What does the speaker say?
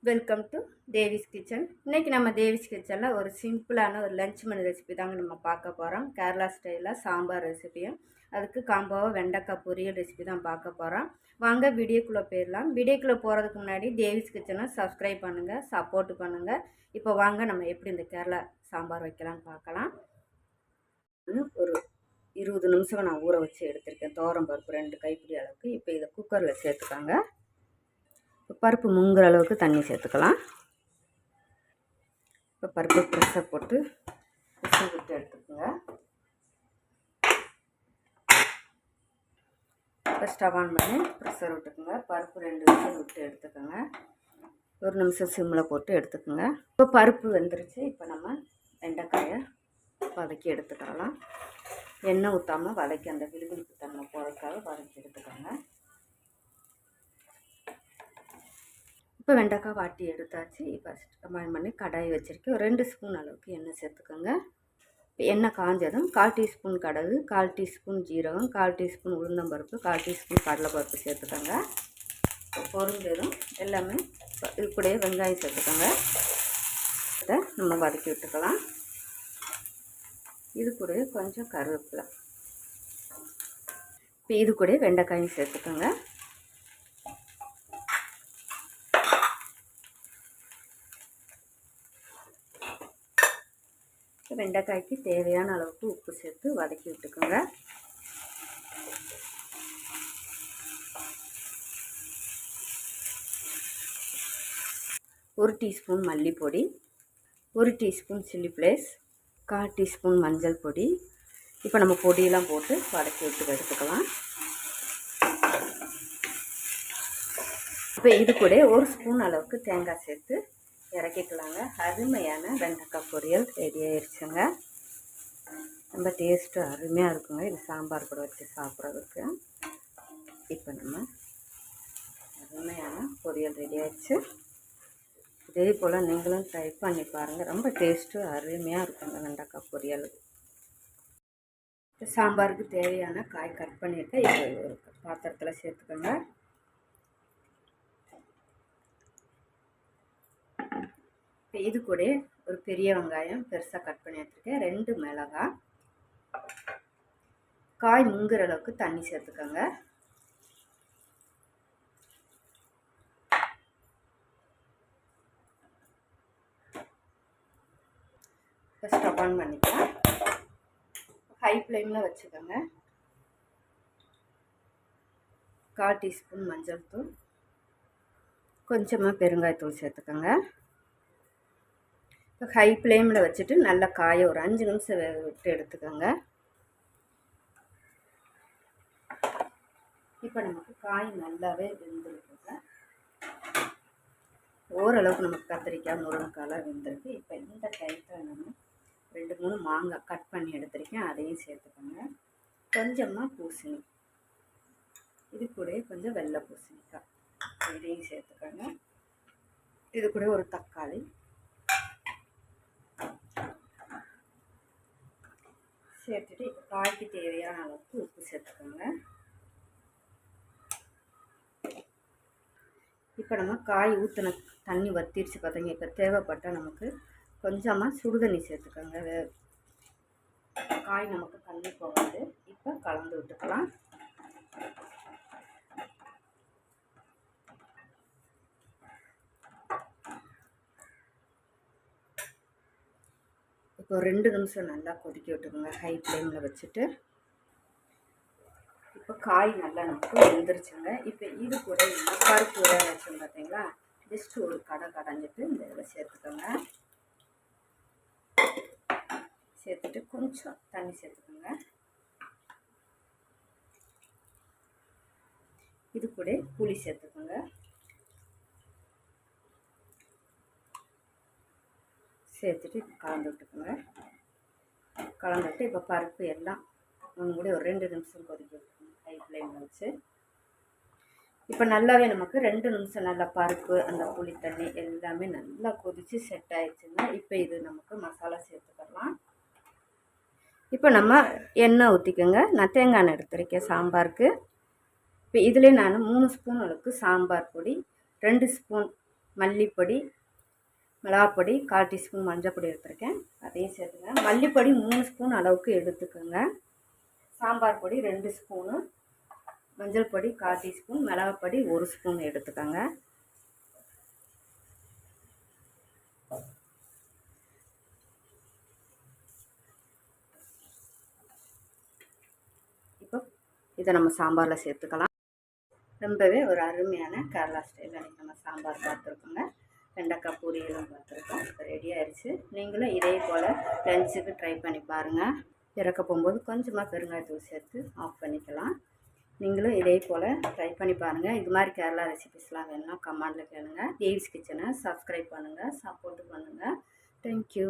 Welcome to Devi's kitchen. இன்றைக்கி நம்ம தேவிஸ் கிச்சனில் ஒரு சிம்பிளான ஒரு லஞ்ச் மெனு ரெசிபி தாங்க நம்ம பார்க்க போகிறோம். கேரளா ஸ்டைலில் சாம்பார் ரெசிபியும் அதுக்கு காம்போவாக வெண்டைக்காய் பொரியல் ரெசிபி தான் பார்க்க போகிறோம். வாங்க வீடியோக்குள்ளே போயிடலாம். வீடியோக்குள்ளே போகிறதுக்கு முன்னாடி தேவிஸ் கிச்சனை சப்ஸ்கிரைப் பண்ணுங்கள், சப்போர்ட் பண்ணுங்கள். இப்போ வாங்க நம்ம எப்படி இந்த கேரளா சாம்பார் வைக்கலாம்னு பார்க்கலாம். ஒரு 20 நிமிஷம் நான் ஊற வச்சு எடுத்திருக்கேன். துவரம் பருப்பு 2 கைப்பிடி அளவுக்கு. இப்போ இதை குக்கரில் சேர்த்துக்காங்க. பருப்பு முங்குற அளவுக்கு தண்ணி சேர்த்துக்கலாம். இப்போ பருப்பு ப்ரெஷர் போட்டு விசில் விட்டு எடுத்துக்கோங்க. இப்போ ஸ்டவ் ஆன் பண்ணி ப்ரெஷர் விட்டுக்குங்க. பருப்பு 2 விசில் விட்டு எடுத்துக்கோங்க. 1 நிமிஷம் சிம்மில் போட்டு எடுத்துக்கோங்க. இப்போ பருப்பு வெந்துருச்சு. இப்போ நம்ம வெண்டைக்காயை வதக்கி எடுத்துக்கலாம். எண்ணெய் ஊற்றாமல் வதக்கி அந்த விழுவிழுப்பு தன்மை போகிறதுக்காக வதக்கி எடுத்துக்கோங்க. இப்போ வெண்டைக்காய் வாட்டி எடுத்தாச்சு. இப்போ கம்பைன் பண்ணி கடாய் வச்சுருக்கேன். ஒரு 2 ஸ்பூன் அளவுக்கு எண்ணெய் சேர்த்துக்கோங்க. இப்போ எண்ணெய் காஞ்சதும் 1/4 டீஸ்பூன் கடுகு, 1/4 டீஸ்பூன் ஜீரகம், 1/4 டீஸ்பூன் உளுந்தம்பருப்பு, 1/4 டீஸ்பூன் கடலைப்பருப்பு சேர்த்துக்கோங்க. பொரிஞ்சதும் எல்லாமே இது கூட வெங்காயம் சேர்த்துக்கோங்க. இதை நம்ம வதக்கி விட்டுக்கலாம். இது கூட கொஞ்சம் கருவேப்பிலை. இப்போ இது கூட வெண்டைக்காயும் சேர்த்துக்கோங்க. வெண்டைக்காய்க்கு தேவையான அளவுக்கு உப்பு சேர்த்து வதக்கி விட்டுக்கோங்க. ஒரு டீஸ்பூன் மல்லிப்பொடி, 1 டீஸ்பூன் சில்லி ஃப்ளேக்ஸ், 1/4 டீஸ்பூன் மஞ்சள் பொடி. இப்போ நம்ம பொடியெல்லாம் போட்டு வதக்கி விட்டு எடுத்துக்கலாம். இப்போ இது கூட 1 ஸ்பூன் அளவுக்கு தேங்காய் சேர்த்து இறக்கிக்கலாங்க. அருமையான வெண்டைக்காய் பொரியல் ரெடி ஆயிடுச்சுங்க. ரொம்ப டேஸ்ட்டு அருமையாக இருக்குங்க. இது சாம்பார் கூட வச்சு சாப்பிட்றதுக்கு. இப்போ நம்ம அருமையான பொரியல் ரெடி ஆயிடுச்சு. இதே போல் நீங்களும் ட்ரை பண்ணி பாருங்கள். ரொம்ப டேஸ்ட்டு அருமையாக இருக்குங்க வெண்டைக்காய் பொரியல். சாம்பாருக்கு தேவையான காய் கட் பண்ணியிருக்கேன். இப்போ ஒரு பாத்திரத்தில் சேர்த்துக்கோங்க. இப்போ இது கூட ஒரு பெரிய வெங்காயம் பெருசாக கட் பண்ணி எடுத்துருக்கேன். 2 மிளகாய். காய் முங்குற அளவுக்கு தண்ணி சேர்த்துக்கோங்க. இப்போ ஸ்டவ் ஆன் பண்ணிக்கலாம். ஹை ஃப்ளேமில் வச்சுக்கோங்க. 1/4 டீஸ்பூன் மஞ்சள் தூள், கொஞ்சமாக பெருங்காயத்தூள் சேர்த்துக்கோங்க. இப்போ ஹை ஃப்ளேமில் வச்சுட்டு நல்லா காய ஒரு 5 நிமிஷம் விட்டு எடுத்துக்கோங்க. இப்போ நமக்கு காய் நல்லாவே வெந்திருக்குங்க. ஓரளவுக்கு நமக்கு கத்திரிக்காய் முருங்கைக்காய் வெந்திருக்கு. இப்போ இந்த டைத்தில் நம்ம 2-3 மாங்காய் கட் பண்ணி எடுத்துருக்கேன். அதையும் சேர்த்துக்கோங்க. கொஞ்சமாக பூசணி, இது கூட கொஞ்சம் வெள்ளை பூசணிக்காய், இதையும் சேர்த்துக்கோங்க. இது கூட ஒரு தக்காளி சேர்த்துட்டு இப்போ காய்க்கு தேவையான அளவுக்கு உப்பு சேர்த்துக்கோங்க. இப்போ நம்ம காய் ஊற்றின தண்ணி வத்திருச்சு பார்த்தீங்க. இப்போ தேவைப்பட்டால் நமக்கு கொஞ்சமாக சுடுதண்ணி சேர்த்துக்கோங்க. காய் நமக்கு தண்ணி போகாது. இப்போ கலந்து விட்டுக்கலாம். இப்போ 2 நிமிஷம் நல்லா கொதிக்க விட்டுக்கோங்க ஹை ஃப்ளேமில் வச்சுட்டு. இப்போ காய் நல்லா நமக்கு வெந்துருச்சுங்க. இப்போ இது கூட பருப்பு ஊற வச்சோம் பார்த்தீங்களா, ஜஸ்ட்டு ஒரு கடைஞ்சிட்டு இந்த இதில் சேர்த்துக்கோங்க. சேர்த்துட்டு கொஞ்சம் தண்ணி சேர்த்துக்கோங்க. இது கூட புளி சேர்த்துக்கோங்க. சேர்த்துட்டு கலந்து விட்டுக்கோங்க. கலந்துட்டு இப்போ பருப்பு எல்லாம் கூட ஒரு 2 நிமிஷம் கொதிக்க விட்டுக்கோங்க ஹை ஃப்ளேமில் வச்சு. இப்போ நல்லாவே நமக்கு 2 நிமிஷம் நல்லா பருப்பு அந்த புளி தண்ணி எல்லாமே நல்லா கொதித்து செட் ஆயிடுச்சுங்க. இப்போ இது நமக்கு மசாலா சேர்த்துக்கலாம். இப்போ நம்ம எண்ணெய் ஊற்றிக்கோங்க. நான் தேங்காய் எண்ணெய் எடுத்துருக்கேன் சாம்பாருக்கு. இப்போ இதிலே நான் 3 ஸ்பூன் அளவுக்கு சாம்பார் பொடி, 2 ஸ்பூன் மல்லிப்பொடி, மிளகாப்பொடி, 1/4 டீஸ்பூன் மஞ்சள் பொடி எடுத்துருக்கேன், அதையும் சேர்த்துங்க. மல்லிப்பொடி 3 ஸ்பூன் அளவுக்கு எடுத்துக்கோங்க. சாம்பார் பொடி 2 ஸ்பூனு, மஞ்சள் பொடி 1/4 டீஸ்பூன், மிளகாப்பொடி 1 ஸ்பூன் எடுத்துக்கோங்க. இப்போ இதை நம்ம சாம்பாரில் சேர்த்துக்கலாம். ரொம்பவே ஒரு அருமையான கேரளா ஸ்டைலில் அன்றைக்கி நம்ம சாம்பார் பார்த்துருக்கோங்க. வெண்டைக்காய் பொரியலும் பார்த்துருக்கோம். இப்போ ரெடி ஆயிடுச்சு. நீங்களும் இதே போல் லஞ்சுக்கு ட்ரை பண்ணி பாருங்கள். இறக்க போகும்போது கொஞ்சமாக பெருங்காயத்தூள் சேர்த்து ஆஃப் பண்ணிக்கலாம். நீங்களும் இதே போல் ட்ரை பண்ணி பாருங்கள். இது மாதிரி கேரளா ரெசிபிஸ்லாம் வேணும்னா கமெண்டில் கேளுங்கள். தேவிஸ் கிச்சனை சப்ஸ்கிரைப் பண்ணுங்கள், சப்போர்ட் பண்ணுங்கள். தேங்க்யூ.